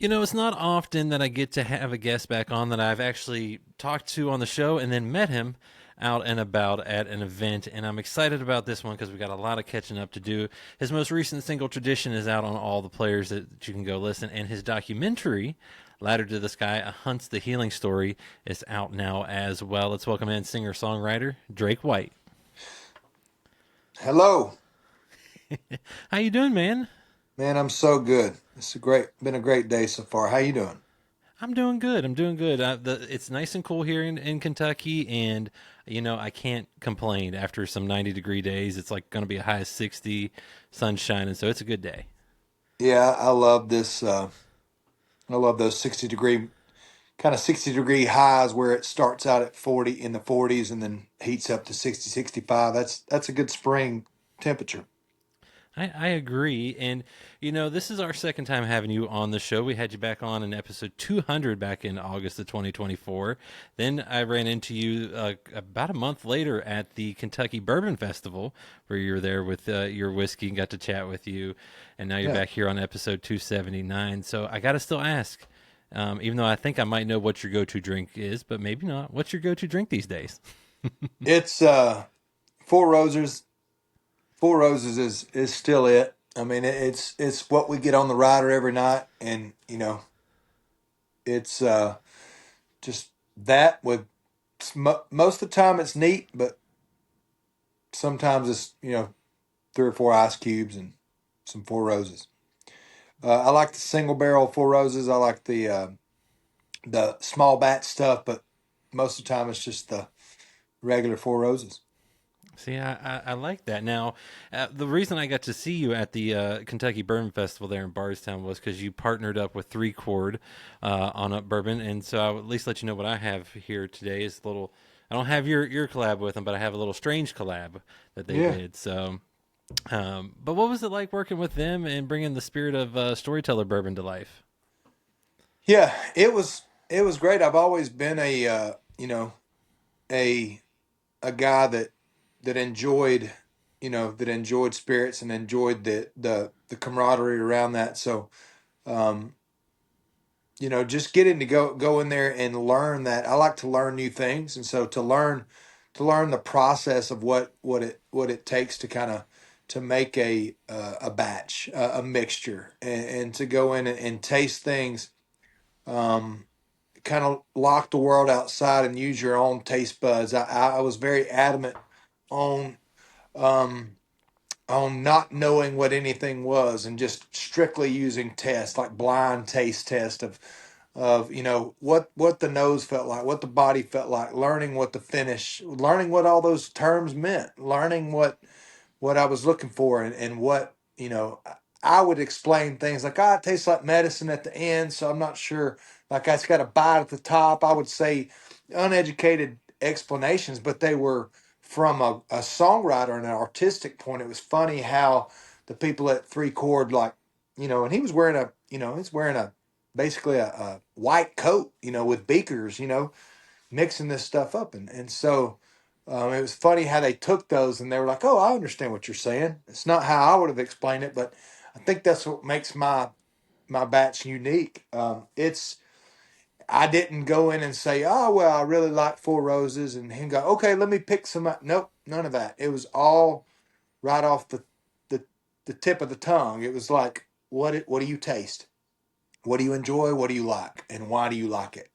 It's not often that I get to have a guest back on that I've actually talked to on the show and then met him out and about at an event. And I'm excited about this one because we got a lot of catching up to do. His most recent single, Tradition, is out on all the players that you can go listen. And his documentary, Ladder to the Sky, A Hunt's the Healing Story, is out now as well. Let's welcome in singer-songwriter Drake White. Hello, How you doing, man? man. I'm so good. Been a great day so far. How you doing? I'm doing good. I'm doing good. It's nice and cool here in Kentucky, and I can't complain. After some 90-degree days, it's like going to be a high of 60, sunshine, and so it's a good day. Yeah, I love this. I love those 60 degree highs where it starts out at 40 in the 40s and then heats up to 60, 65. That's a good spring temperature. I agree, and this is our second time having you on the show. We had you back on in episode 200 back in August of 2024. Then I ran into you about a month later at the Kentucky Bourbon Festival, where you were there with your whiskey and got to chat with you. And now you're Yeah, back here on episode 279. So I got to still ask, even though I think I might know what your go-to drink is, but maybe not. What's your go-to drink these days? it's Four Roses. Four Roses is still it. I mean, it's what we get on the rider every night, and it's just that with most of the time it's neat, but sometimes it's three or four ice cubes and some Four Roses. I like the single barrel Four Roses. I like the small batch stuff, but most of the time it's just the regular Four Roses. See, I like that. Now, the reason I got to see you at the Kentucky Bourbon Festival there in Bardstown was because you partnered up with Three Chord on a bourbon, and so I'll at least let you know what I have here today is a little. I don't have your collab with them, but I have a little strange collab that they Yeah, did. So, but what was it like working with them and bringing the spirit of Storyteller bourbon to life? yeah. It was great. I've always been a a guy that enjoyed that enjoyed spirits and enjoyed the camaraderie around that. So um, just getting to go in there and learn that. I like to learn new things, and so to learn the process of what it takes to kind of to make a batch, a mixture, and to go in and taste things. Um, Kind of lock the world outside and use your own taste buds. I was very adamant on um, on not knowing what anything was and just strictly using tests like blind taste test of what the nose felt like, what the body felt like, learning what the finish, learning what all those terms meant, learning what I was looking for, and what I would explain things like, it tastes like medicine at the end, so I'm not sure. Like it's got a bite at the top. I would say uneducated explanations, but they were from a songwriter and an artistic point. It was funny how the people at Three Chord, like, and he was wearing he's wearing a basically a white coat, with beakers, mixing this stuff up. And so it was funny how they took those and they were like, oh, I understand what you're saying. It's not how I would have explained it, but I think that's what makes my batch unique. I didn't go in and say, oh, well, I really like Four Roses, and him go, okay, let me pick some out. Nope, none of that. It was all right off the, the tip of the tongue. It was like, what do you taste? What do you enjoy? What do you like? And why do you like it?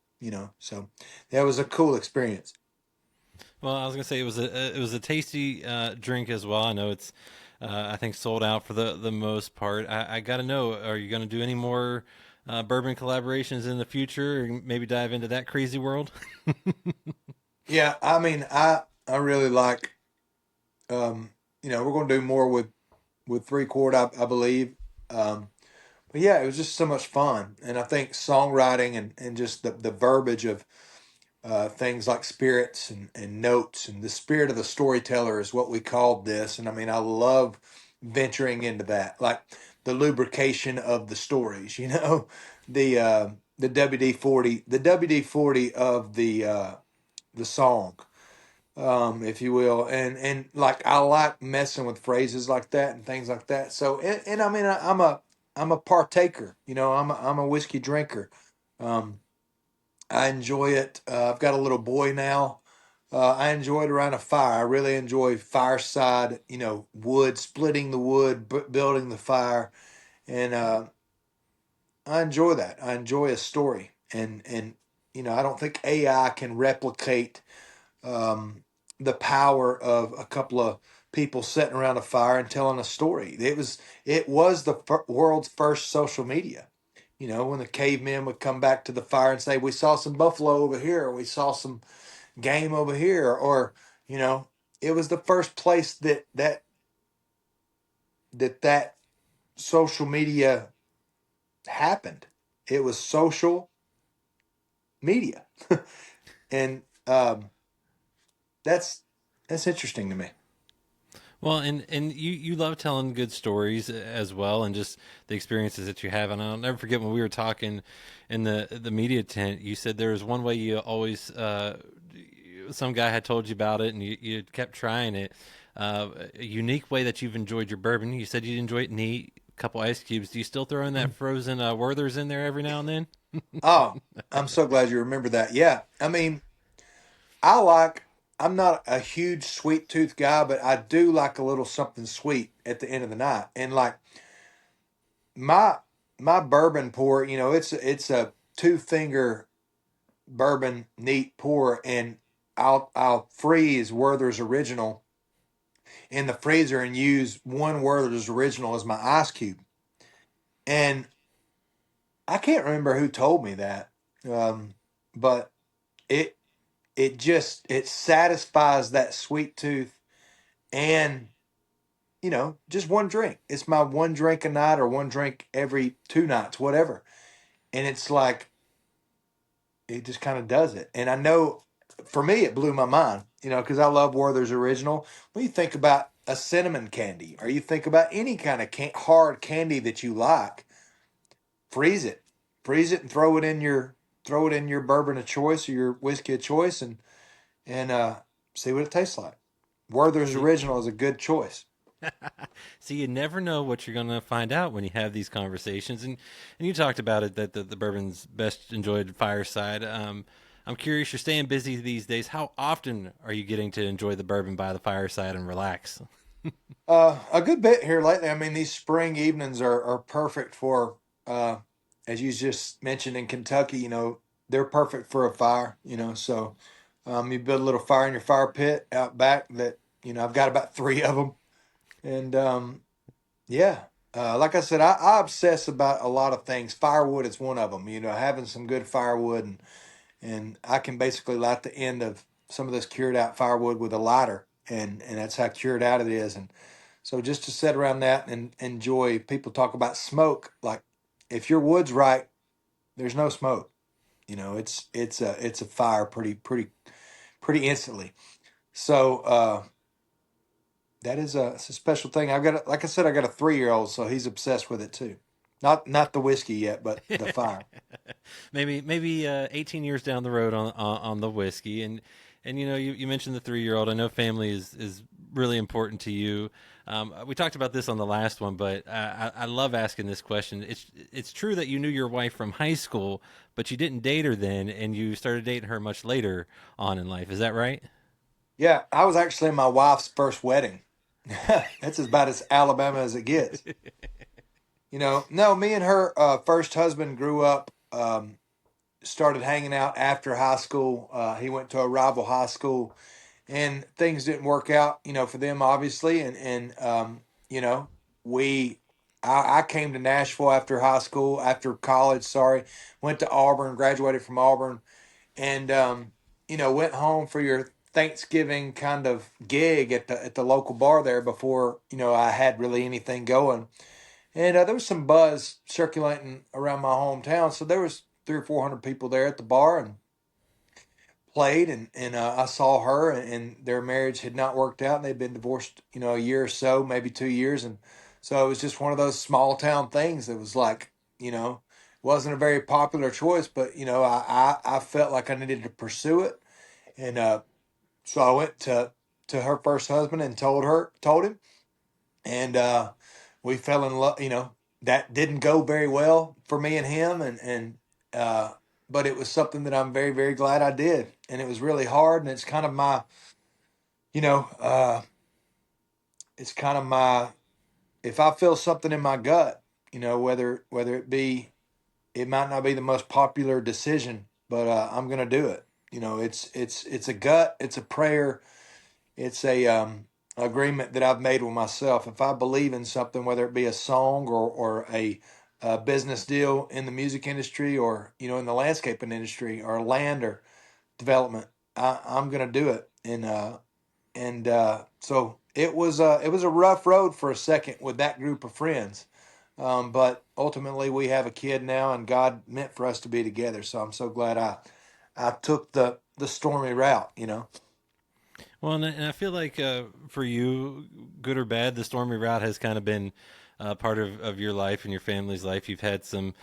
So that was a cool experience. Well, I was gonna say it was a tasty drink as well. I know it's I think sold out for the most part. I got to know, are you gonna do any more bourbon collaborations in the future, or maybe dive into that crazy world? Yeah, I mean, I really like, um, we're going to do more with Three Chord, I believe. But yeah, it was just so much fun, and I think songwriting and just the verbiage of things like spirits and notes and the spirit of the storyteller is what we called this. And I mean, I love venturing into that, like the lubrication of the stories. the the WD-40 of the song, if you will, and like I like messing with phrases like that and things like that. So and I mean, I'm a I'm a partaker. I'm a whiskey drinker. Um, I enjoy it. I've got a little boy now. I enjoy it around a fire. I really enjoy fireside, wood, splitting the wood, building the fire, and I enjoy that. I enjoy a story, and I don't think AI can replicate um, the power of a couple of people sitting around a fire and telling a story. It was the world's first social media. When the cavemen would come back to the fire and say, "We saw some buffalo over here, or we saw some game over here," or you know, it was the first place that social media happened. It was social media, and that's that's interesting to me. Well, and you love telling good stories as well, and just the experiences that you have. And I'll never forget when we were talking in the media tent. You said there was one way you always some guy had told you about it, and you kept trying it. A unique way that you've enjoyed your bourbon. You said you enjoy it neat. A couple ice cubes. Do you still throw in that frozen Werther's in there every now and then? Oh, I'm so glad you remember that. Yeah, I mean, I like. I'm not a huge sweet tooth guy, but I do like a little something sweet at the end of the night. And like my my bourbon pour, it's a two finger bourbon neat pour, and I'll freeze Werther's Original in the freezer and use one Werther's Original as my ice cube. And I can't remember who told me that, but it it satisfies that sweet tooth, and just one drink. It's my one drink a night, or one drink every 2 nights, whatever. And it's like it just kind of does it. And I know for me, it blew my mind, because I love Werther's Original. When you think about a cinnamon candy, or you think about any kind of hard candy that you like, freeze it, and throw it in your bourbon of choice, or your whiskey of choice, and see what it tastes like. Werther's See, Original is a good choice. See, you never know what you're going to find out when you have these conversations. And you talked about it that the bourbon's best enjoyed fireside. I'm curious, you're staying busy these days. How often are you getting to enjoy the bourbon by the fireside and relax? A good bit here lately. I mean, these spring evenings are perfect for, uh, as you just mentioned in Kentucky, they're perfect for a fire, so you build a little fire in your fire pit out back that, I've got about three of them. And yeah, like I said, I obsess about a lot of things. Firewood is one of them, having some good firewood, and I can basically light the end of some of this cured out firewood with a lighter, and that's how cured out it is. And so just to sit around that and enjoy. People talk about smoke. Like, if your wood's right, there's no smoke. It's a fire pretty instantly. So that is it's a special thing. Like I said, I got a 3-year-old, so he's obsessed with it too. Not the whiskey yet, but the fire. Maybe 18 years down the road on the whiskey. And you mentioned the 3-year old. I know family is really important to you. We talked about this on the last one, but I love asking this question. It's true that you knew your wife from high school, but you didn't date her then, and you started dating her much later on in life. Is that right? Yeah, I was actually in my wife's first wedding. That's about as Alabama as it gets. No, me and her first husband grew up. Started hanging out after high school. He went to a rival high school, and things didn't work out, for them, obviously. And you know, we, I came to Nashville after high school, after college. Sorry, went to Auburn, graduated from Auburn, and went home for your Thanksgiving kind of gig at the local bar there before I had really anything going. And there was some buzz circulating around my hometown, so there was 300 or 400 people there at the bar, and played, and I saw her, and their marriage had not worked out, and they'd been divorced, a year or so, maybe 2 years, and so it was just one of those small town things that was like, wasn't a very popular choice, but I felt like I needed to pursue it, and so I went to her first husband and told him, and we fell in love. that didn't go very well for me and him, and uh, but it was something that I'm very very glad I did, and it was really hard, and it's kind of my, you know, it's kind of my, if I feel something in my gut, whether it be, it might not be the most popular decision, but I'm gonna do it. It's a gut, it's a prayer, it's a agreement that I've made with myself. If I believe in something, whether it be a song or a business deal in the music industry, or in the landscaping industry, or land or development, I'm gonna do it. And so it was a rough road for a second with that group of friends. But ultimately, we have a kid now, and God meant for us to be together. So I'm so glad I took the stormy route. Well, and I feel like for you, good or bad, the stormy route has kind of been part of your life and your family's life. You've had some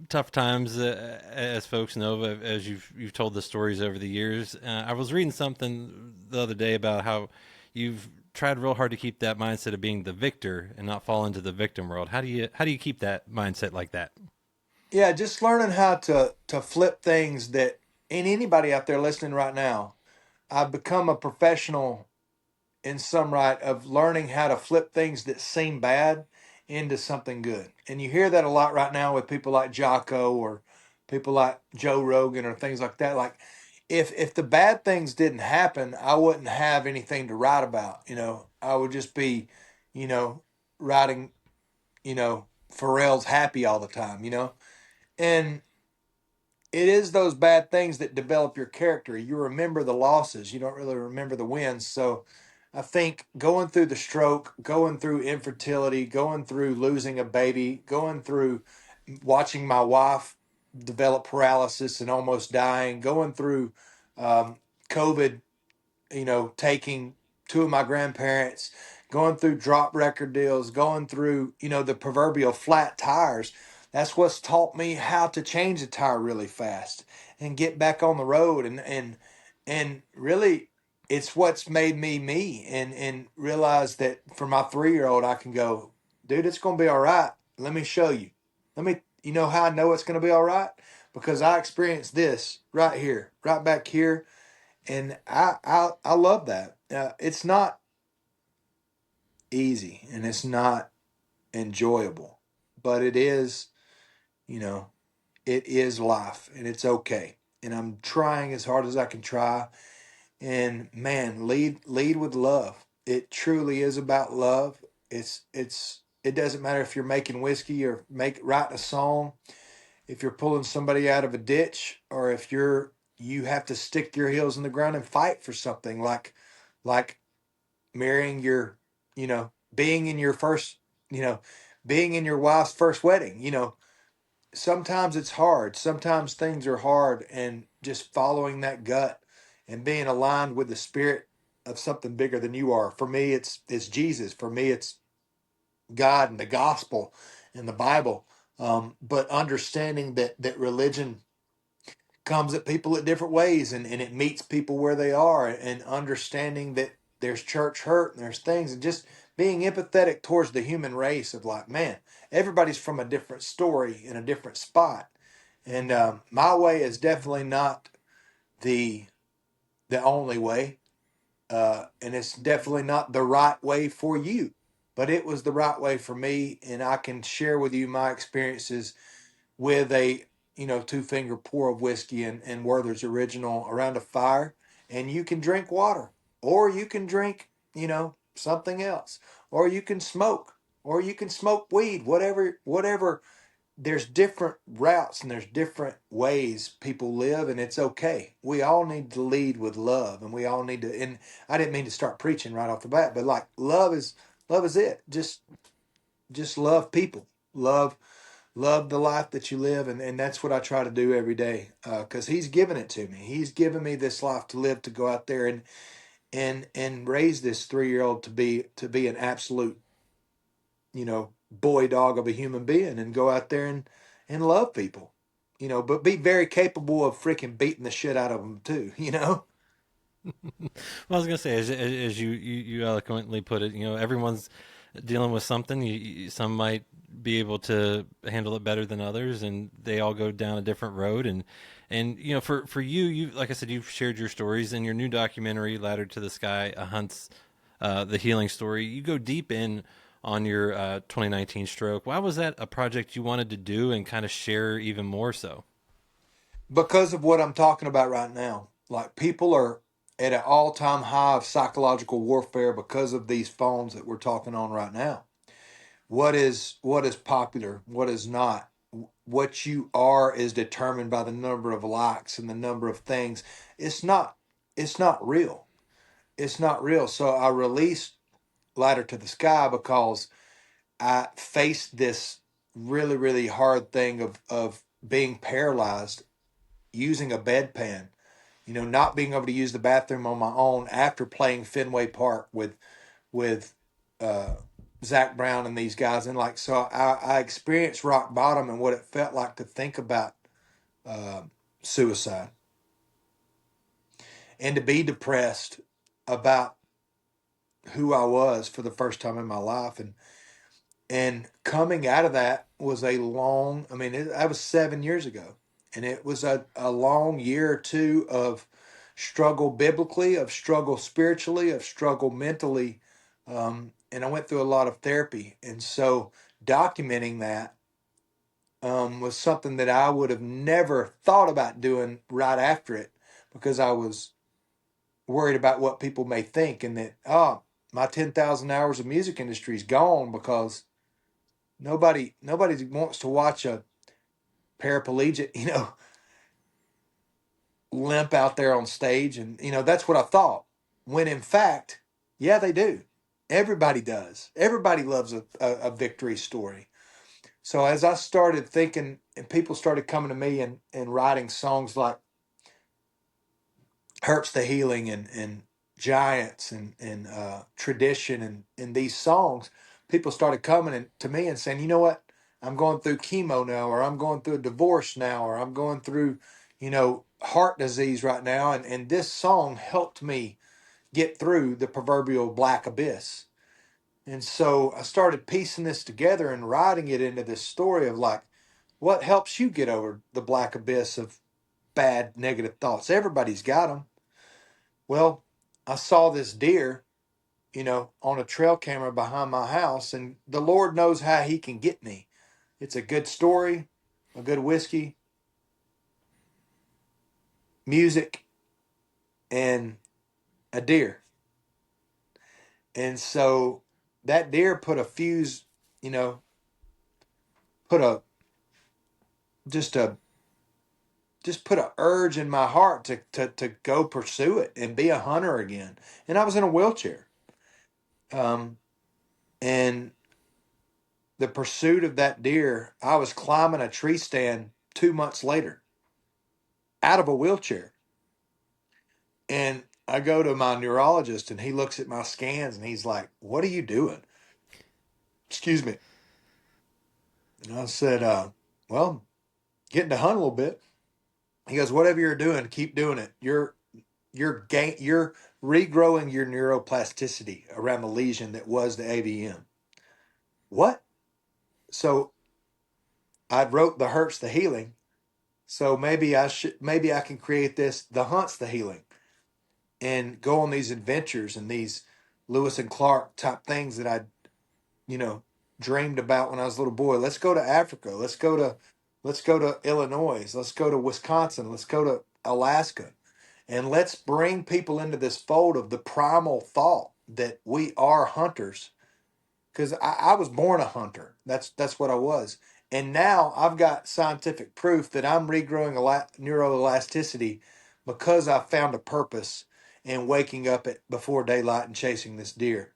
tough times, as folks know, as you've told the stories over the years. I was reading something the other day about how you've tried real hard to keep that mindset of being the victor and not fall into the victim world. How do you keep that mindset like that? Yeah, just learning how to flip things that, and anybody out there listening right now, I've become a professional in some right of learning how to flip things that seem bad into something good. And you hear that a lot right now with people like Jocko or people like Joe Rogan or things like that. Like, if the bad things didn't happen, I wouldn't have anything to write about. I would just be, you know, writing, Pharrell's happy all the time, and it is those bad things that develop your character. You remember the losses, you don't really remember the wins. So I think going through the stroke, going through infertility, going through losing a baby, going through watching my wife develop paralysis and almost dying, going through um, COVID, taking two of my grandparents, going through drop record deals, going through, the proverbial flat tires. That's what's taught me how to change a tire really fast and get back on the road, and really it's what's made me me, and realize that for my 3-year-old I can go, dude, it's going to be all right. Let me show you. Let me, how I know it's going to be all right? Because I experienced this right here, right back here, and I love that. It's not easy and it's not enjoyable, but it is, you know, it is life, and it's okay. And I'm trying as hard as I can try. And man, lead with love. It truly is about love. It doesn't matter if you're making whiskey or writing a song, if you're pulling somebody out of a ditch, or if you have to stick your heels in the ground and fight for something, like marrying your, being in your first, being in your wife's first wedding. Sometimes it's hard. Sometimes things are hard, and just following that gut and being aligned with the spirit of something bigger than you are. For me, it's Jesus. For me, it's God and the gospel and the Bible. But understanding that religion comes at people at different ways, and it meets people where they are, and understanding that there's church hurt and there's things, and just being empathetic towards the human race of, like, man, everybody's from a different story in a different spot. And my way is definitely not the the only way, and it's definitely not the right way for you, but it was the right way for me, and I can share with you my experiences with a, two-finger pour of whiskey and Werther's Original around a fire, and you can drink water, or you can drink, something else, or you can smoke, or you can smoke weed, whatever. There's different routes and there's different ways people live, and it's okay. We all need to lead with love, and we all need to. And I didn't mean to start preaching right off the bat, but like, love is it. Just love people. Love the life that you live, and that's what I try to do every day, because he's given it to me. He's given me this life to live, to go out there and raise this 3-year-old to be an absolute, boy dog of a human being, and go out there and love people, but be very capable of freaking beating the shit out of them too, Well, I was gonna say, as you eloquently put it, everyone's dealing with something. Some might be able to handle it better than others, and they all go down a different road. And for you, like I said, you've shared your stories in your new documentary, "Ladder to the Sky: A Hunt's the Healing Story." You go deep in on your 2019 stroke. Why was that a project you wanted to do and kind of share even more so? Because of what I'm talking about right now. Like people are at an all-time high of psychological warfare because of these phones that we're talking on right now. What is popular, what is not. What you are is determined by the number of likes and the number of things. It's not it's not real. It's not real. So I released Ladder to the Sky because I faced this really, really hard thing of being paralyzed using a bedpan, not being able to use the bathroom on my own after playing Fenway Park with uh, Zach Brown and these guys, and like so, I experienced rock bottom and what it felt like to think about uh, suicide and to be depressed about who I was for the first time in my life, and coming out of that was a long. I mean, that was 7 years ago, and it was a long year or two of struggle biblically, of struggle spiritually, of struggle mentally, and I went through a lot of therapy, and so documenting that was something that I would have never thought about doing right after it because I was worried about what people may think, and that my 10,000 hours of music industry is gone because nobody wants to watch a paraplegic, limp out there on stage. And, that's what I thought. When in fact, yeah, they do. Everybody does. Everybody loves a victory story. So as I started thinking, and people started coming to me and writing songs like Hurts the Healing and Giants and Tradition and these songs, people started coming to me and saying, you know what, I'm going through chemo now, or I'm going through a divorce now, or I'm going through, heart disease right now, and this song helped me get through the proverbial black abyss. And so I started piecing this together and writing it into this story of like, what helps you get over the black abyss of bad negative thoughts? Everybody's got them. Well, I saw this deer, on a trail camera behind my house, and the Lord knows how He can get me. It's a good story, a good whiskey, music, and a deer. And so that deer put a fuse, you know, put a just a just put a urge in my heart to go pursue it and be a hunter again. And I was in a wheelchair. Um, and the pursuit of that deer, I was climbing a tree stand 2 months later out of a wheelchair. And I go to my neurologist and he looks at my scans and he's like, "What are you doing?" Excuse me. And I said, well, getting to hunt a little bit. He goes, "Whatever you're doing, keep doing it. You're regrowing your neuroplasticity around the lesion that was the AVM." What? So I wrote the Hurts the Healing. So maybe I can create this the Hunts the Healing and go on these adventures and these Lewis and Clark type things that I, you know, dreamed about when I was a little boy. Let's go to Africa. Let's go to Illinois. Let's go to Wisconsin. Let's go to Alaska. And let's bring people into this fold of the primal thought that we are hunters. Because I was born a hunter. That's what I was. And now I've got scientific proof that I'm regrowing neuroelasticity because I found a purpose in waking up at before daylight and chasing this deer.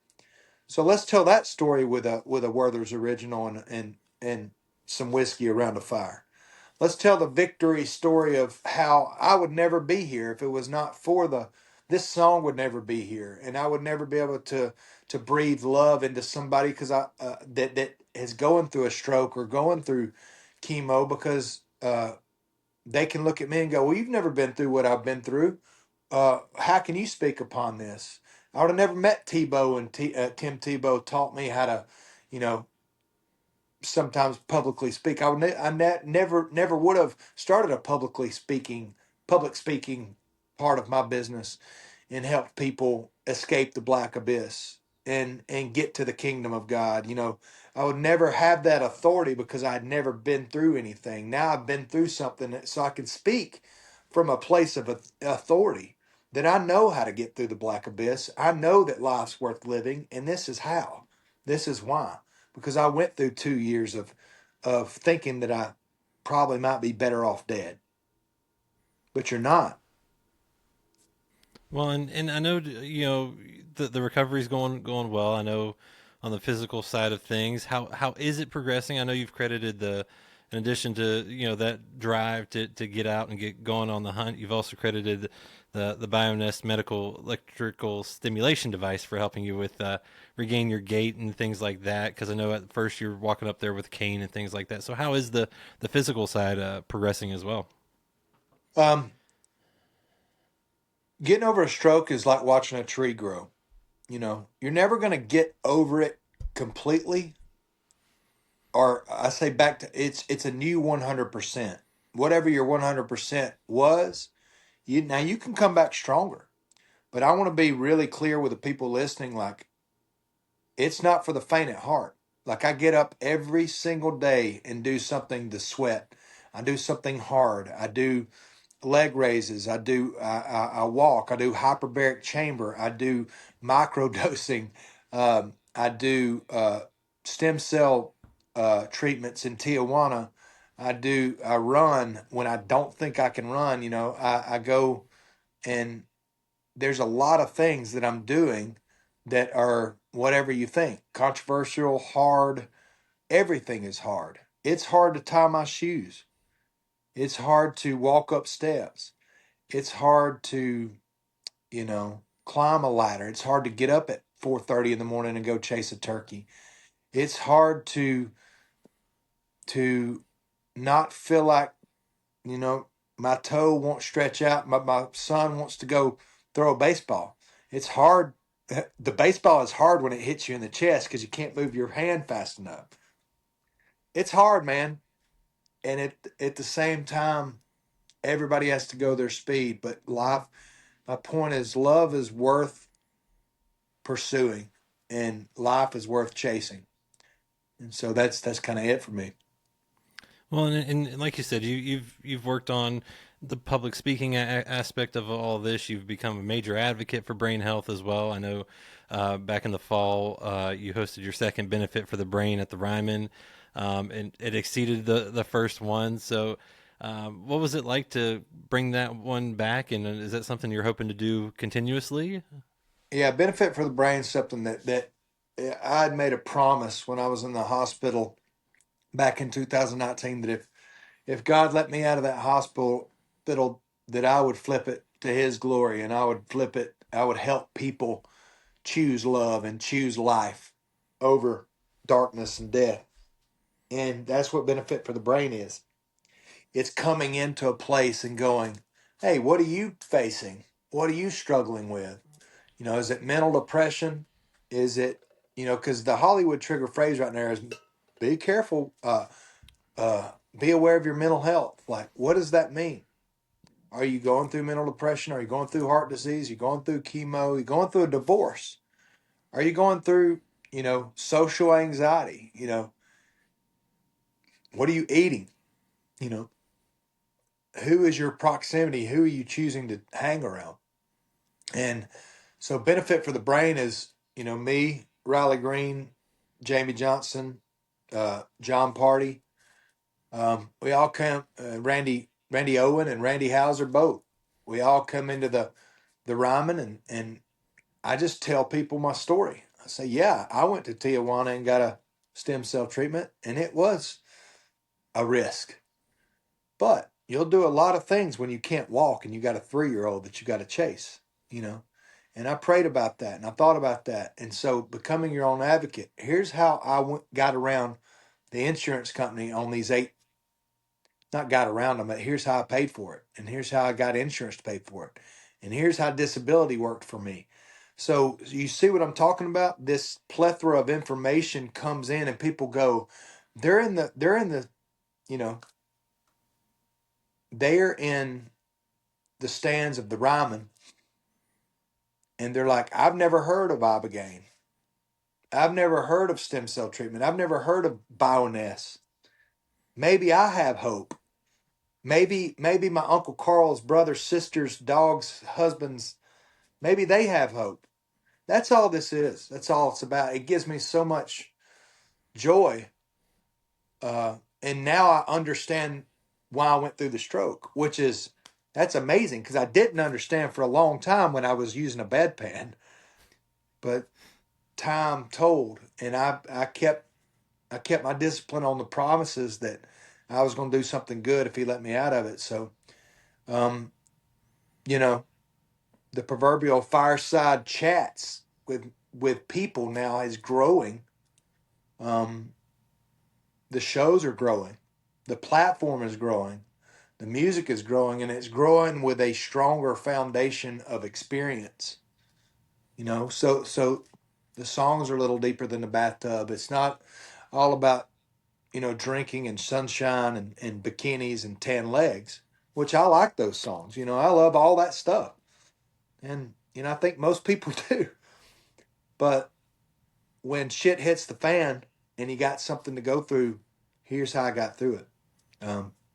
So let's tell that story with a Werther's original and some whiskey around a fire. Let's tell the victory story of how I would never be here if it was not for this song would never be here, and I would never be able to breathe love into somebody because I that is going through a stroke or going through chemo because they can look at me and go, "Well, you've never been through what I've been through. How can you speak upon this?" I would have never met Tebow, and Tim Tebow taught me how to, you know, sometimes publicly speak. Never would have started a public speaking part of my business and helped people escape the black abyss and get to the kingdom of God. You know, I would never have that authority because I'd never been through anything. Now I've been through something so I can speak from a place of authority that I know how to get through the black abyss. I know that life's worth living, and this is how. This is why. Because I went through 2 years of thinking that I probably might be better off dead. But you're not. Well, and I know the recovery's going well. I know on the physical side of things, how is it progressing? I know you've credited the in addition to that drive to get out and get going on the hunt, you've also credited the BioNest medical electrical stimulation device for helping you with regain your gait and things like that. Because I know at first you're walking up there with a cane and things like that. So how is the physical side progressing as well? Um, Getting over a stroke is like watching a tree grow. You know, you're never going to get over it completely. Or I say back to it's a new 100%. Whatever your 100% was, you can come back stronger. But I want to be really clear with the people listening, like it's not for the faint at heart. Like I get up every single day and do something to sweat. I do something hard. I do leg raises. I walk. I do hyperbaric chamber. I do micro dosing. I do stem cell treatments in Tijuana. I run when I don't think I can run. You know, I go, and there's a lot of things that I'm doing that are whatever you think, controversial, hard. Everything is hard. It's hard to tie my shoes. It's hard to walk up steps. It's hard to, climb a ladder. It's hard to get up at 4:30 in the morning and go chase a turkey. It's hard to not feel like, you know, my toe won't stretch out. My son wants to go throw a baseball. It's hard. The baseball is hard when it hits you in the chest because you can't move your hand fast enough. It's hard, man. And at the same time, everybody has to go their speed. But life, my point is, love is worth pursuing, and life is worth chasing. And so that's kind of it for me. Well, and like you said, you've worked on the public speaking aspect of all this. You've become a major advocate for brain health as well. I know back in the fall, you hosted your second benefit for the brain at the Ryman, and it exceeded the first one. So, what was it like to bring that one back? And is that something you're hoping to do continuously? Yeah, benefit for the brain is something that I had made a promise when I was in the hospital back in 2019 that if God let me out of that hospital, that I would flip it to His glory, and I would flip it. I would help people choose love and choose life over darkness and death. And that's what benefit for the brain is. It's coming into a place and going, hey, what are you facing? What are you struggling with? You know, is it mental depression? Is it, because the Hollywood trigger phrase right now is be careful, be aware of your mental health. Like, what does that mean? Are you going through mental depression? Are you going through heart disease? Are you going through chemo? Are you going through a divorce? Are you going through, social anxiety? What are you eating? You know, who is your proximity? Who are you choosing to hang around? And so benefit for the brain is, me, Riley Green, Jamie Johnson, John Party. We all come, Randy Owen and Randy Hauser both. We all come into the Ryman, and I just tell people my story. I say, yeah, I went to Tijuana and got a stem cell treatment, and it was a risk. But you'll do a lot of things when you can't walk and you got a 3-year-old that you got to chase, you know. And I prayed about that and I thought about that. And so becoming your own advocate, here's how got around the insurance company on these eight, not got around them, but here's how I paid for it. And here's how I got insurance to pay for it. And here's how disability worked for me. So you see what I'm talking about? This plethora of information comes in and people go, they're in the, you know, they're in the stands of the Ryman and they're like, I've never heard of Ibogaine. I've never heard of stem cell treatment. I've never heard of Bioness. Maybe I have hope. Maybe my Uncle Carl's brothers, sisters, dogs, husbands, maybe they have hope. That's all this is. That's all it's about. It gives me so much joy. And now I understand why I went through the stroke, which is that's amazing because I didn't understand for a long time when I was using a bedpan, but time told, and I kept my discipline on the promises that I was going to do something good if he let me out of it. So, um, you know, the proverbial fireside chats with people now is growing. Um, the shows are growing, the platform is growing, the music is growing, and it's growing with a stronger foundation of experience. So the songs are a little deeper than the bathtub. It's not all about drinking and sunshine and bikinis and tan legs, which I like those songs. I love all that stuff. And, I think most people do. But when shit hits the fan and you got something to go through, here's how I got through it.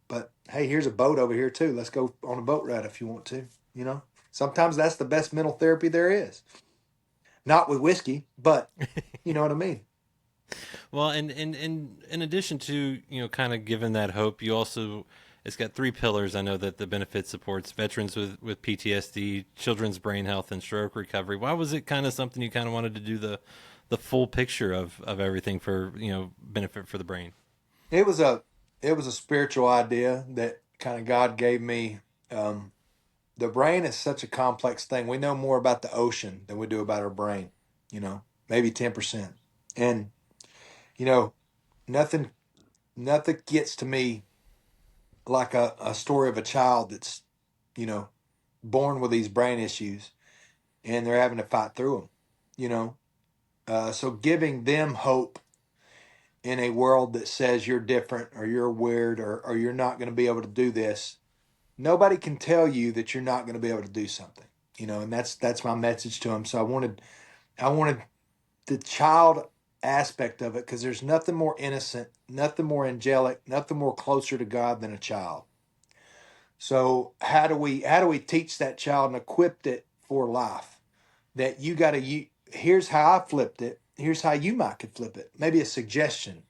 But hey, here's a boat over here too. Let's go on a boat ride if you want to. Sometimes that's the best mental therapy there is. Not with whiskey, but you know what I mean. Well, and in addition to kind of giving that hope, you also it's got three pillars. I know that the benefit supports veterans with PTSD, children's brain health, and stroke recovery. Why was it kind of something you kind of wanted to do the full picture of everything for benefit for the brain? It was a it was a spiritual idea that kind of God gave me. Um, the brain is such a complex thing. We know more about the ocean than we do about our brain. Maybe 10%. And you know, nothing nothing gets to me like a story of a child that's you know born with these brain issues and they're having to fight through them. You know, so giving them hope in a world that says you're different or you're weird or you're not going to be able to do this. Nobody can tell you that you're not going to be able to do something. And that's my message to them. So I wanted the child aspect of it because there's nothing more innocent, nothing more angelic, nothing more closer to God than a child. So how do we teach that child and equip it for life? That you got to here's how I flipped it. Here's how you might could flip it. Maybe a suggestion,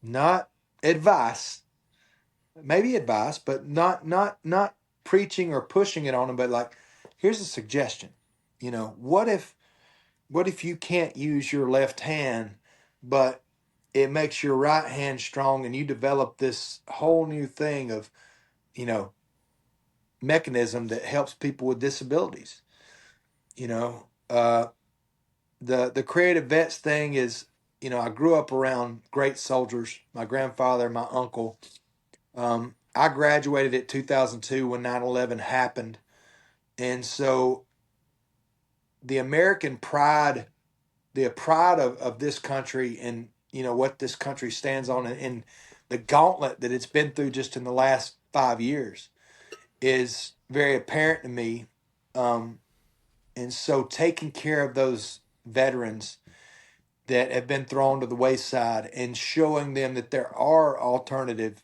not advice. Maybe advice, but not preaching or pushing it on them. But like, here's a suggestion. What if you can't use your left hand, but it makes your right hand strong, and you develop this whole new thing of you know mechanism that helps people with disabilities. You know, the creative vets thing is, I grew up around great soldiers. My grandfather, my uncle. I graduated at 2002 when 9/11 happened, and so the American pride, the pride of this country, and what this country stands on, and the gauntlet that it's been through just in the last 5 years is very apparent to me. Um, and so taking care of those veterans that have been thrown to the wayside and showing them that there are alternative,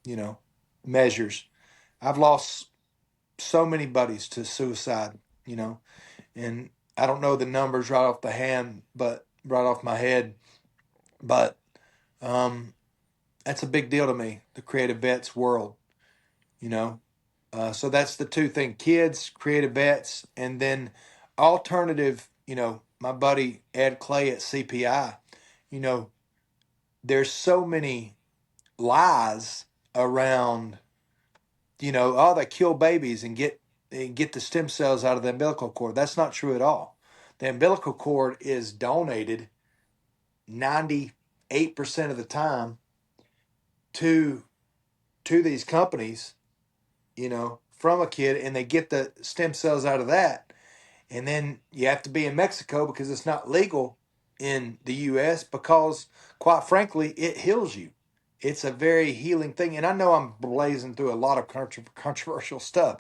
you know, measures. I've lost so many buddies to suicide, you know, and I don't know the numbers right off the hand, but right off my head, but um, that's a big deal to me, the creative vets world, you know. So that's the two things: kids, creative vets, and then alternative. My buddy Ed Clay at CPI. You know, there's so many lies around. Oh, they kill babies and get the stem cells out of the umbilical cord. That's not true at all. The umbilical cord is donated 98% of the time to these companies, from a kid, and they get the stem cells out of that. And then you have to be in Mexico because it's not legal in the US because, quite frankly, it heals you. It's a very healing thing. And I know I'm blazing through a lot of controversial stuff,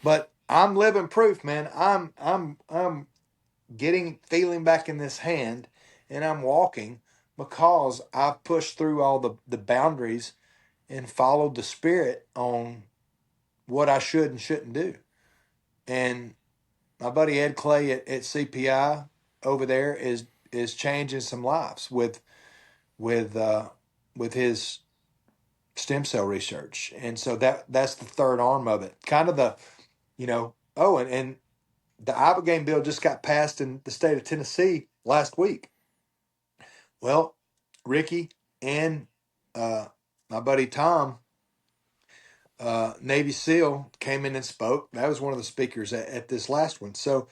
but I'm living proof, man. I'm getting feeling back in this hand, and I'm walking because I've pushed through all the boundaries and followed the spirit on what I should and shouldn't do. And my buddy Ed Clay at CPI over there is changing some lives with uh, with his stem cell research, and so that's the third arm of it. Kind of the and the Ibogaine bill just got passed in the state of Tennessee last week. Well, Ricky and uh, my buddy Tom, Navy SEAL, came in and spoke. That was one of the speakers at this last one. So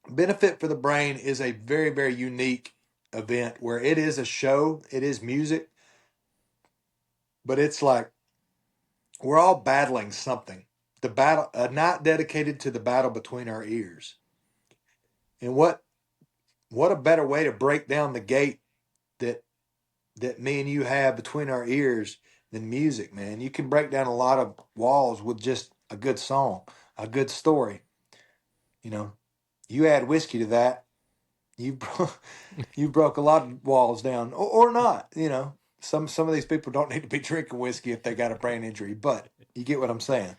Benefit for the Brain is a very, very unique event where it is a show, it is music, but it's like we're all battling something. The battle, a night dedicated to the battle between our ears. And what a better way to break down the gate that that me and you have between our ears than music, man. You can break down a lot of walls with just a good song, a good story. You know, you add whiskey to that, you you broke a lot of walls down, or not. You know, some of these people don't need to be drinking whiskey if they got a brain injury, but you get what I'm saying.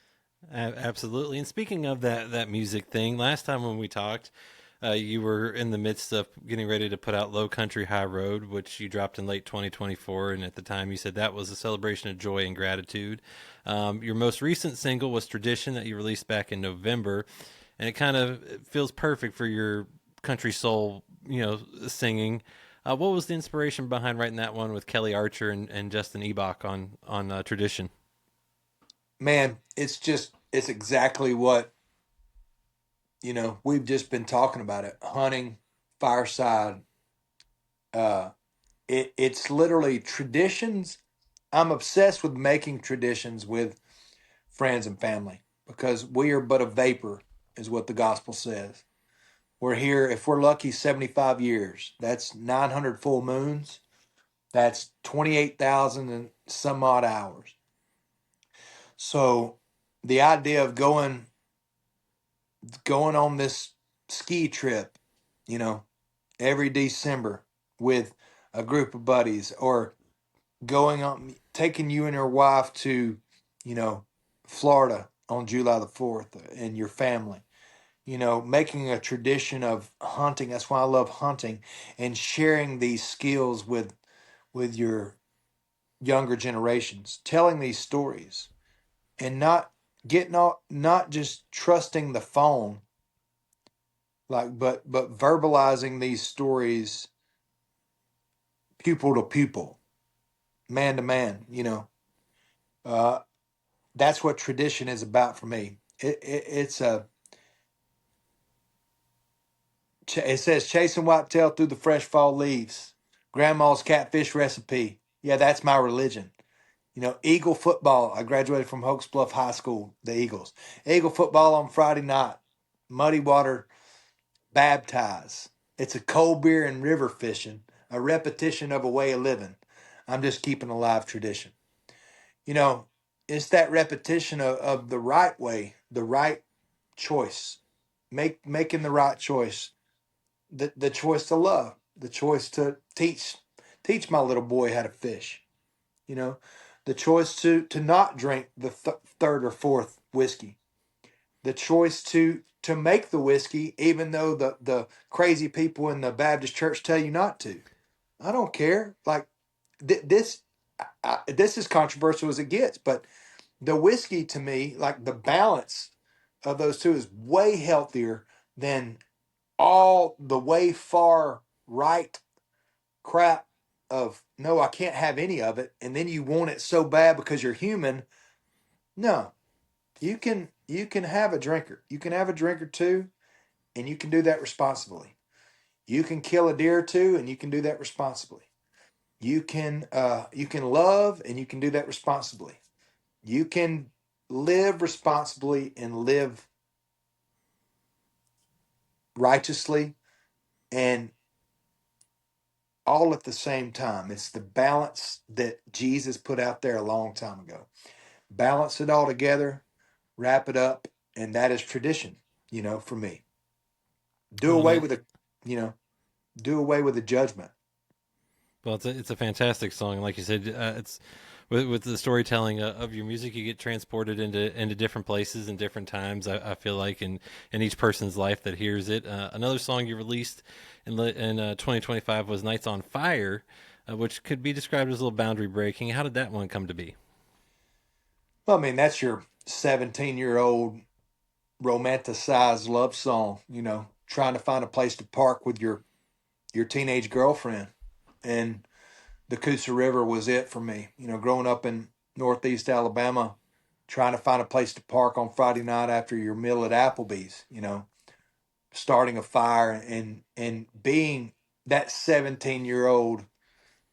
Absolutely. And speaking of that music thing, last time when we talked, you were in the midst of getting ready to put out Low Country High Road, which you dropped in late 2024. And at the time, you said that was a celebration of joy and gratitude. Your most recent single was Tradition that you released back in November. And it kind of feels perfect for your country soul, singing. What was the inspiration behind writing that one with Kelly Archer and Justin Ebach on Tradition? Man, it's exactly what we've just been talking about it. Hunting, fireside. It's literally traditions. I'm obsessed with making traditions with friends and family because we are but a vapor, is what the gospel says. We're here, if we're lucky, 75 years. That's 900 full moons. That's 28,000 and some odd hours. So the idea of going on this ski trip, you know, every December with a group of buddies, or going on taking you and your wife to, you know, Florida on July the 4th and your family. Making a tradition of hunting. That's why I love hunting, and sharing these skills with your younger generations, telling these stories and not just trusting the phone, like but verbalizing these stories pupil to pupil, man to man. Uh, that's what tradition is about for me. It says chasing whitetail through the fresh fall leaves. Grandma's catfish recipe. Yeah, that's my religion. Eagle football. I graduated from Hoax Bluff High School, the Eagles. Eagle football on Friday night. Muddy water baptize. It's a cold beer and river fishing, a repetition of a way of living. I'm just keeping alive tradition. You know, it's that repetition of the right way, the right choice, making the right choice, the choice to love, the choice to teach my little boy how to fish. You know, the choice to not drink the third or fourth whiskey, the choice to make the whiskey even though the crazy people in the Baptist church tell you not to. I don't care. Like this, this is controversial as it gets, but the whiskey to me, like the balance of those two, is way healthier than all the way far right crap of no, I can't have any of it, and then you want it so bad because you're human. No, you can have a drinker. You can have a drink or two, and you can do that responsibly. You can kill a deer or two, and you can do that responsibly. You can love, and you can do that responsibly. You can live responsibly and live righteously, and all at the same time. It's the balance that Jesus put out there a long time ago. Balance it all together, wrap it up, and that is tradition, for me. Do Well, away man, with the, you know, do away with the judgment. well, it's a fantastic song. Like you said, it's with the storytelling of your music, you get transported into different places and different times. I feel like in each person's life that hears it. Another song you released in 2025 was "Nights on Fire," which could be described as a little boundary breaking. How did that one come to be? Well, I mean, that's your 17-year-old romanticized love song, trying to find a place to park with your teenage girlfriend. And the Coosa River was it for me. Growing up in Northeast Alabama, trying to find a place to park on Friday night after your meal at Applebee's, starting a fire and being that 17-year-old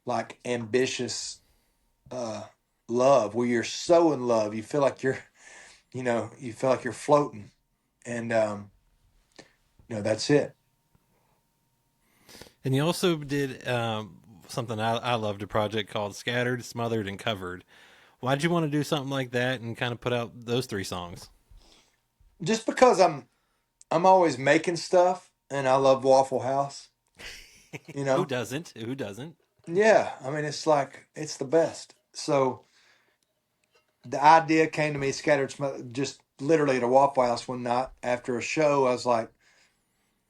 like ambitious uh love where you're so in love, you feel like you're floating, and that's it. And you also did something I loved, a project called "Scattered, Smothered, and Covered." Why'd you want to do something like that and kind of put out those three songs? Just because I'm always making stuff and I love Waffle House, you Who know. doesn't? Who doesn't? Yeah, I mean it's like it's the best. So the idea came to me just literally at a Waffle House one night after a show. I was like,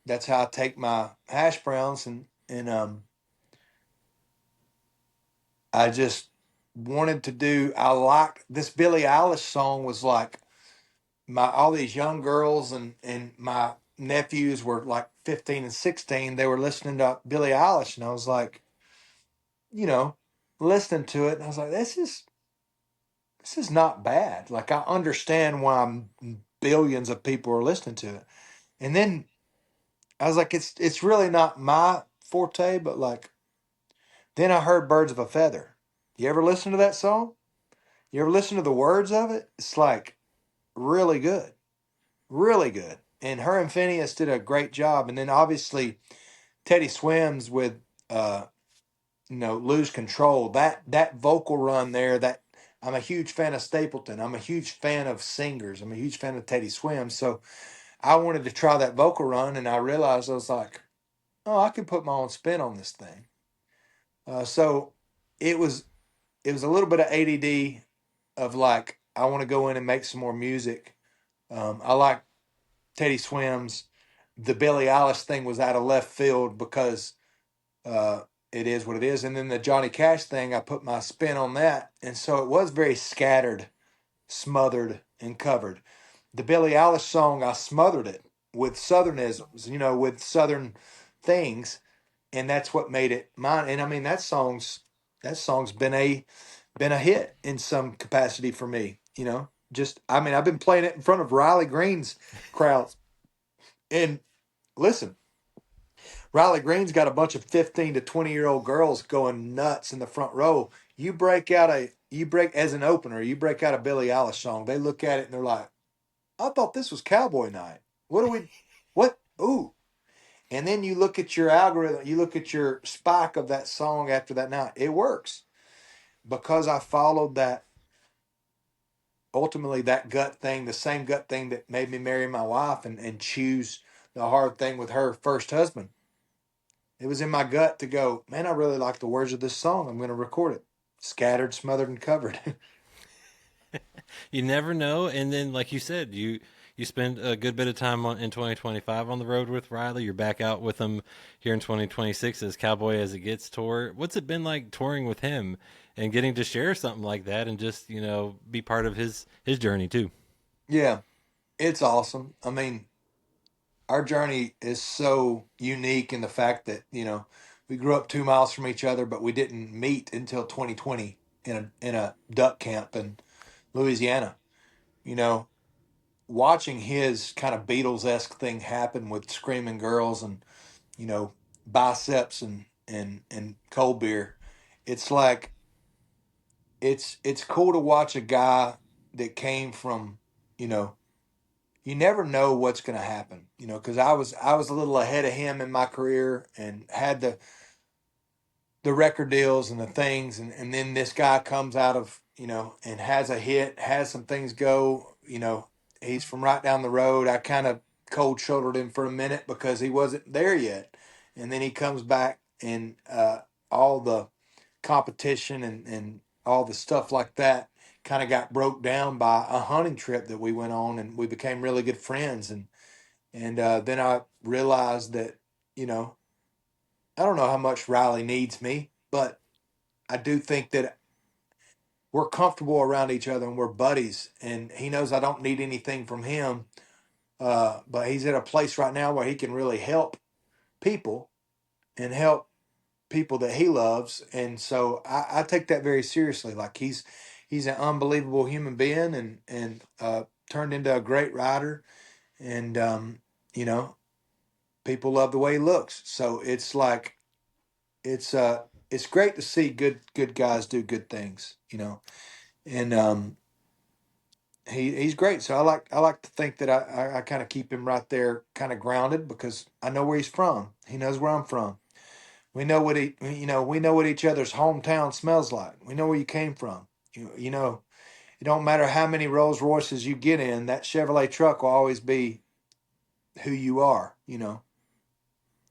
that's how I take my hash browns, and I just wanted to do. I liked this Billie Eilish song. Was like my all these young girls and my nephews were like 15 and 16. They were listening to Billie Eilish, and I was like, you know, listening to it, and I was like, this is not bad. Like I understand why billions of people are listening to it. And then I was like, it's really not my forte, but like then I heard Birds of a Feather. You ever listen to that song? You ever listen to the words of it? It's like really good. Really good. And her and Phineas did a great job. And then obviously Teddy Swims with Lose Control. That vocal run there, that I'm a huge fan of Stapleton. I'm a huge fan of singers. I'm a huge fan of Teddy Swims. So I wanted to try that vocal run, and I realized I was like, oh, I can put my own spin on this thing. So it was a little bit of ADD of like I want to go in and make some more music. I like Teddy Swims. The Billie Eilish thing was out of left field because uh, it is what it is. And then the Johnny Cash thing, I put my spin on that, and so it was very scattered, smothered, and covered. The Billie Eilish song, I smothered it with Southernisms, with Southern things, and that's what made it mine. And I mean, that song's been a hit in some capacity for me. Just I mean, I've been playing it in front of Riley Green's crowds, and listen, Riley Green's got a bunch of 15 to 20-year-old girls going nuts in the front row. You break as an opener, you break out a Billie Eilish song. They look at it and they're like, I thought this was Cowboy Night. What? Ooh. And then you look at your algorithm, you look at your spike of that song after that night. It works because I followed that, ultimately, that gut thing, the same gut thing that made me marry my wife and choose the hard thing with her first husband. It was in my gut to go, man, I really like the words of this song. I'm going to record it. Scattered, smothered, and covered. You never know. And then, like you said, you spend a good bit of time in 2025 on the road with Riley. You're back out with him here in 2026 as Cowboy as it gets tour. What's it been like touring with him and getting to share something like that and just be part of his journey too? Yeah, it's awesome. I mean, our journey is so unique in the fact that, we grew up 2 miles from each other, but we didn't meet until 2020 in a duck camp in Louisiana. You know, watching his kind of Beatles esque thing happen with screaming girls and biceps and cold beer. It's like it's cool to watch a guy that came from you know you never know what's going to happen, you know, because I was a little ahead of him in my career and had the record deals and the things, and then this guy comes out of, you know, and has a hit, has some things go, you know, he's from right down the road. I kind of cold shouldered him for a minute because he wasn't there yet, and then he comes back, and all the competition and all the stuff like that kind of got broke down by a hunting trip that we went on, and we became really good friends. And then I realized that, you know, I don't know how much Riley needs me, but I do think that we're comfortable around each other and we're buddies. And he knows I don't need anything from him. But he's at a place right now where he can really help people and help people that he loves. And so I take that very seriously. Like he's an unbelievable human being, and turned into a great writer. And you know, people love the way he looks. So it's like it's great to see good guys do good things, you know. And he's great. So I like to think that I kind of keep him right there, kind of grounded, because I know where he's from. He knows where I'm from. We know what we know what each other's hometown smells like. We know where you came from. You know, it don't matter how many Rolls Royces you get in, that Chevrolet truck will always be who you are, you know.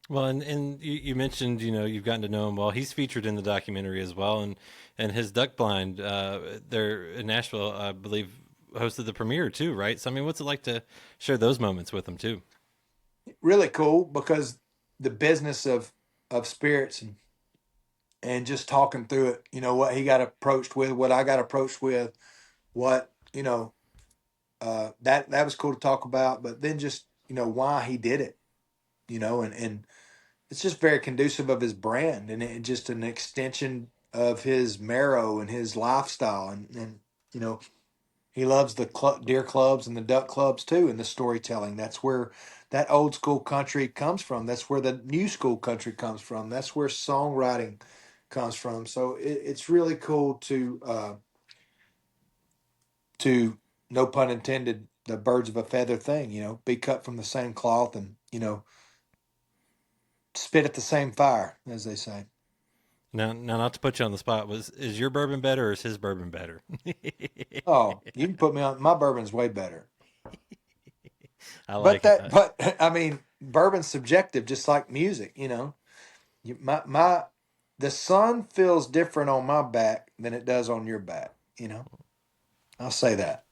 Well, and you mentioned, you've gotten to know him well. He's featured in the documentary as well, and his Duck Blind, there in Nashville, I believe, hosted the premiere too, right? So I mean, what's it like to share those moments with him too? Really cool, because the business of spirits and just talking through it, you know, what he got approached with, what I got approached with, what, you know, that was cool to talk about. But then just, you know, why he did it, you know, and it's just very conducive of his brand, and it just an extension of his marrow and his lifestyle. And you know, he loves the deer clubs and the duck clubs too, and the storytelling. That's where that old school country comes from. That's where the new school country comes from. That's where songwriting comes from. So it's really cool to, no pun intended, the birds of a feather thing. You know, be cut from the same cloth, and, you know, spit at the same fire, as they say. Now, not to put you on the spot, is your bourbon better or is his bourbon better? Oh, you can put me on. My bourbon's way better. I But like it. but I mean, bourbon's subjective, just like music. You know, the sun feels different on my back than it does on your back. You know, I'll say that.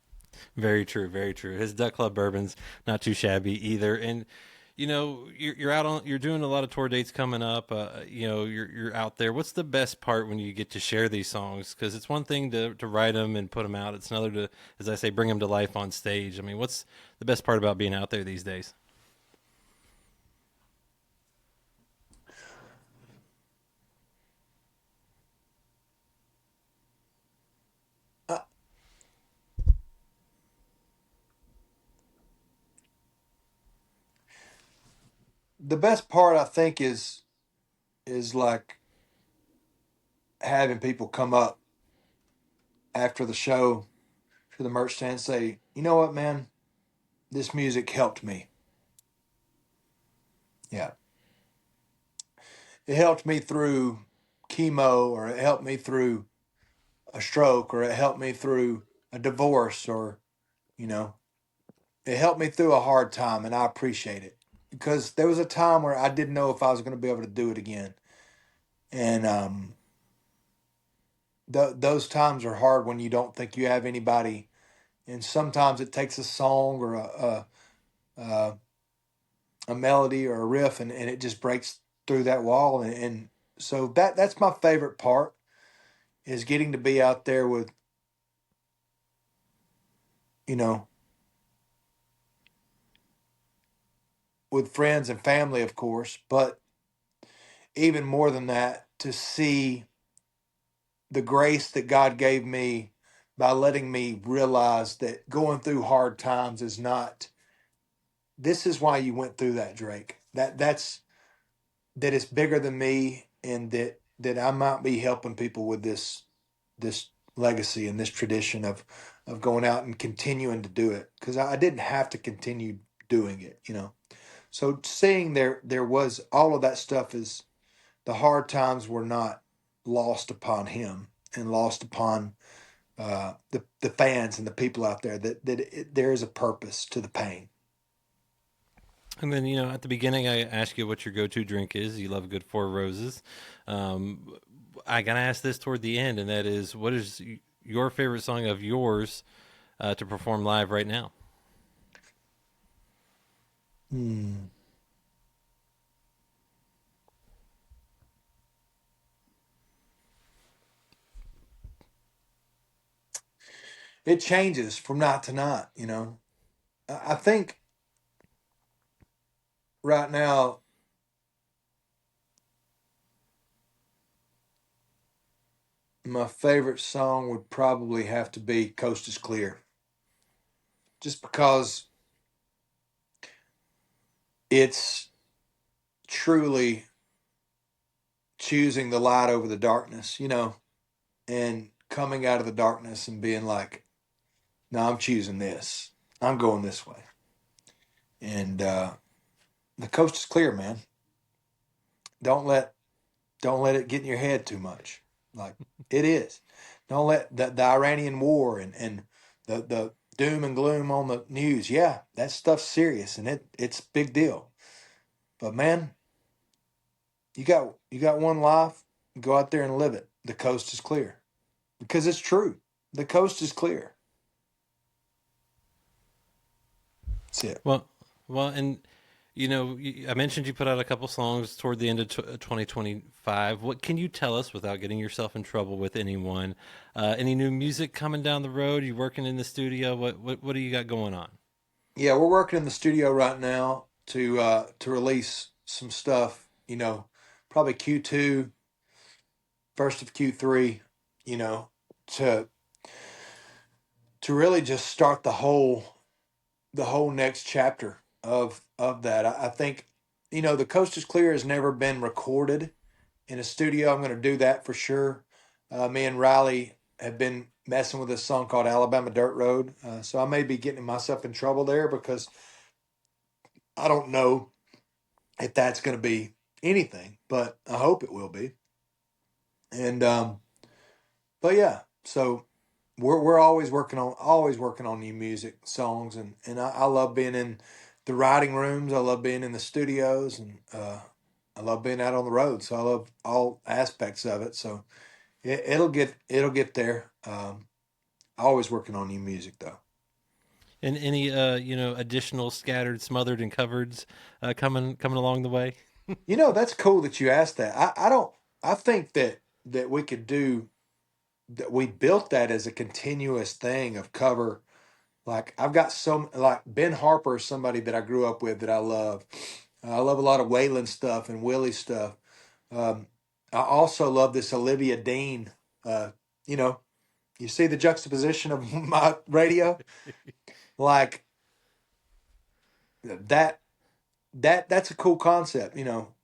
Very true, very true. His Duck Club bourbon's not too shabby either, and you're out on, you're doing a lot of tour dates coming up. You're out there. What's the best part when you get to share these songs? Because it's one thing to write them and put them out. It's another to, as I say, bring them to life on stage. I mean, what's the best part about being out there these days? Uh, the best part, I think, is like having people come up after the show to the merch stand and say, you know what, man, this music helped me. Yeah, it helped me through chemo, or it helped me through a stroke, or it helped me through a divorce, or, you know, it helped me through a hard time, and I appreciate it, because there was a time where I didn't know if I was going to be able to do it again. And those times are hard when you don't think you have anybody. And sometimes it takes a song or a, a melody or a riff, and it just breaks through that wall. And so that's my favorite part, is getting to be out there with, you know, with friends and family, of course, but even more than that, to see the grace that God gave me by letting me realize that going through hard times is not, this is why you went through that, Drake. That it's bigger than me, and that I might be helping people with this legacy and this tradition of going out and continuing to do it, because I didn't have to continue doing it, you know. So seeing there was all of that stuff, is the hard times were not lost upon him and lost upon the fans and the people out there, there is a purpose to the pain. And then, at the beginning, I asked you what your go-to drink is. You love a good Four Roses. Um, I gotta ask this toward the end, and that is, what is your favorite song of yours to perform live right now? Hmm. It changes from night to night, you know. I think right now my favorite song would probably have to be Coast is Clear, just because it's truly choosing the light over the darkness, you know, and coming out of the darkness and being like, no, I'm choosing this. I'm going this way. And the coast is clear, man. Don't let don't let it get in your head too much. Like, it is. Don't let the Iranian war and the doom and gloom on the news. Yeah, that stuff's serious and it's a big deal. But man, you got one life. Go out there and live it. The coast is clear, because it's true. The coast is clear. That's it. Well, and I mentioned you put out a couple songs toward the end of 2025. What can you tell us without getting yourself in trouble with anyone? Any new music coming down the road? You working in the studio? What do you got going on? Yeah, we're working in the studio right now to release some stuff. You know, probably Q2, first of Q3. You know, to to really just start the whole next chapter of that. I think, the Coast is Clear has never been recorded in a studio. I'm going to do that for sure. Me and Riley have been messing with this song called Alabama Dirt Road, so I may be getting myself in trouble there, because I don't know if that's going to be anything, but I hope it will be. And but yeah, so we're always working on new music songs, and I love being in the writing rooms. I love being in the studios, and I love being out on the road. So I love all aspects of it. So it'll get there. Always working on new music though. And any additional scattered, smothered, and covered coming along the way? That's cool that you asked that. I don't. I think that we could do that. We built that as a continuous thing of cover. Like, I've got some, like Ben Harper is somebody that I grew up with that I love. I love a lot of Waylon stuff and Willie stuff. Um, I also love this Olivia Dean. Uh, you know, you see the juxtaposition of my radio, like that. That's a cool concept.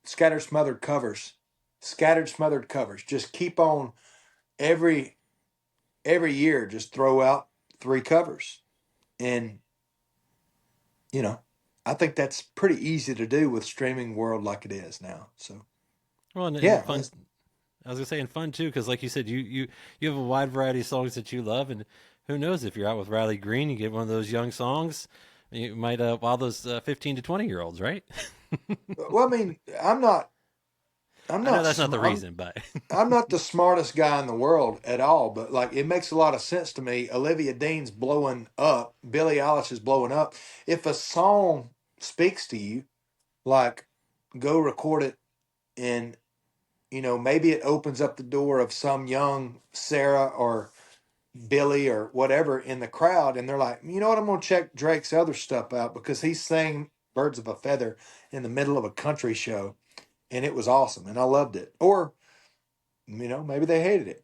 Scattered smothered covers. Just keep on every every year. Just throw out three covers, and you know, I think that's pretty easy to do with streaming world like it is now. So Well, and yeah, fun. I was gonna say, and fun too, because like you said, you have a wide variety of songs that you love, and who knows, if you're out with Riley Green, you get one of those young songs, you might wow those 15 to 20-year-olds, right? well, I mean, I'm I know not, that's not sm- the reason, but I'm not the smartest guy in the world at all, but like, it makes a lot of sense to me. Olivia Dean's blowing up, Billie Eilish is blowing up. If a song speaks to you, like, go record it, and maybe it opens up the door of some young Sarah or Billy or whatever in the crowd, and they're like, you know what, I'm gonna check Drake's other stuff out because he's sang Birds of a Feather in the middle of a country show, and it was awesome and I loved it. Or, maybe they hated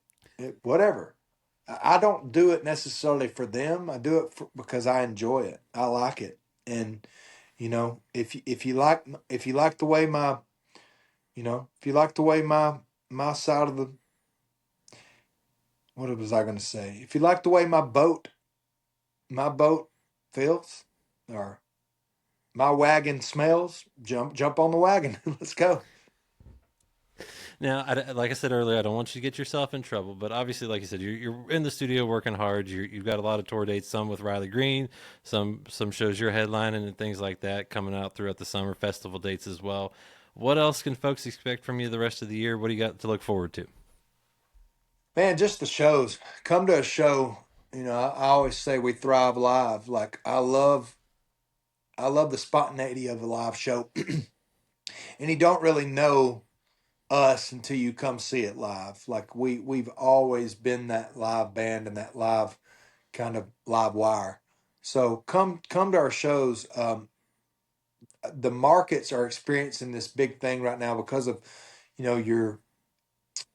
whatever. I don't do it necessarily for them. I do it because I enjoy it. I like it. And if you like the way my side of the, what was I going to say? If you like the way my boat my boat fills or my wagon smells, jump on the wagon. Let's go. Now, like I said earlier, I don't want you to get yourself in trouble, but obviously, like you said, you're in the studio working hard. You've got a lot of tour dates, some with Riley Green, some shows you're headlining and things like that coming out throughout the summer, festival dates as well. What else can folks expect from you the rest of the year? What do you got to look forward to? Man, just the shows. Come to a show. I always say we thrive live. Like I love the spontaneity of a live show. And you don't really know us until you come see it live. Like we've always been that live band and that live kind of live wire. So come to our shows. The markets are experiencing this big thing right now because of your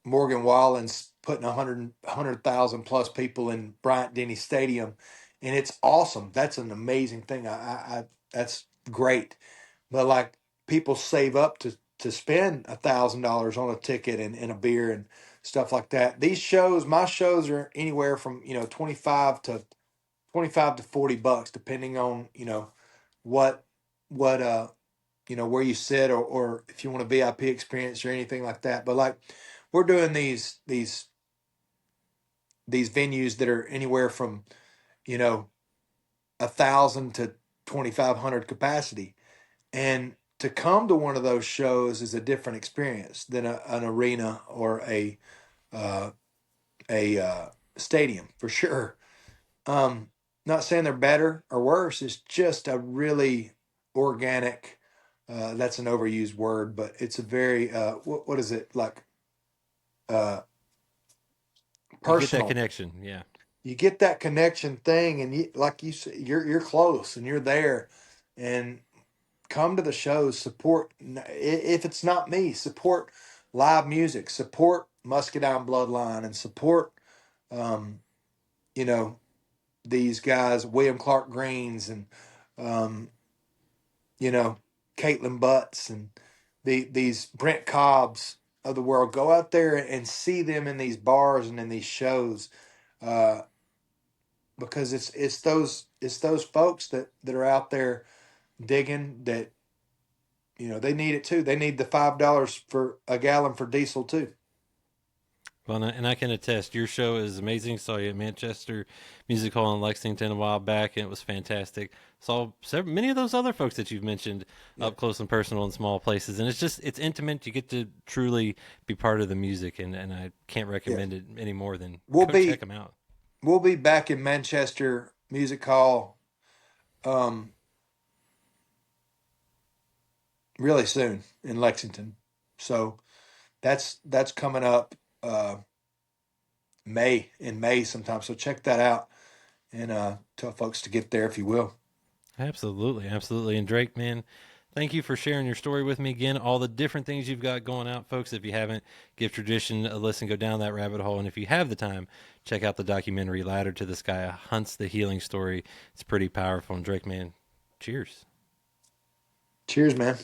Morgan Wallen's putting 100,000 plus people in Bryant Denny Stadium, and it's awesome. That's an amazing thing. I that's great. But like people save up to spend $1,000 on a ticket and a beer and stuff like that. These shows, my shows are anywhere from 25 to $40, depending on what what where you sit or if you want a VIP experience or anything like that. But like we're doing these venues that are anywhere from you know 1,000 to 2,500 capacity, and to come to one of those shows is a different experience than an arena or uh, a stadium for sure. Um, Not saying they're better or worse. It's just a really organic. That's an overused word, but it's a very what is it like You get that personal. connection, yeah. You get that connection thing, and like you said, you're close and you're there, and come to the shows. Support if it's not me. Support live music. Support Muscadine Bloodline, and support um, you know these guys, William Clark Greens, and um, you know, Caitlin Butts and these Brent Cobbs of the world. Go out there and see them in these bars and in these shows, uh, because it's those folks that are out there digging that they need it too. They need the $5 for a gallon for diesel too. Well, and I can attest, your show is amazing. Saw you at Manchester Music Hall in Lexington a while back, and it was fantastic. Saw many of those other folks that you've mentioned Yeah, up close and personal in small places, and it's intimate. You get to truly be part of the music, and I can't yeah. recommend it any more than We'll go check be them out. we'll be back in Manchester Music Hall um, really soon in Lexington. So that's coming up May sometime. So check that out and tell folks to get there if you will. Absolutely, absolutely. And Drake, man, thank you for sharing your story with me again. All the different things you've got going out, folks. If you haven't, give Tradition a listen, go down that rabbit hole. And if you have the time, check out the documentary Ladder to the Sky, Hunts the Healing Story. It's pretty powerful. And Drake, man, cheers. Cheers, man.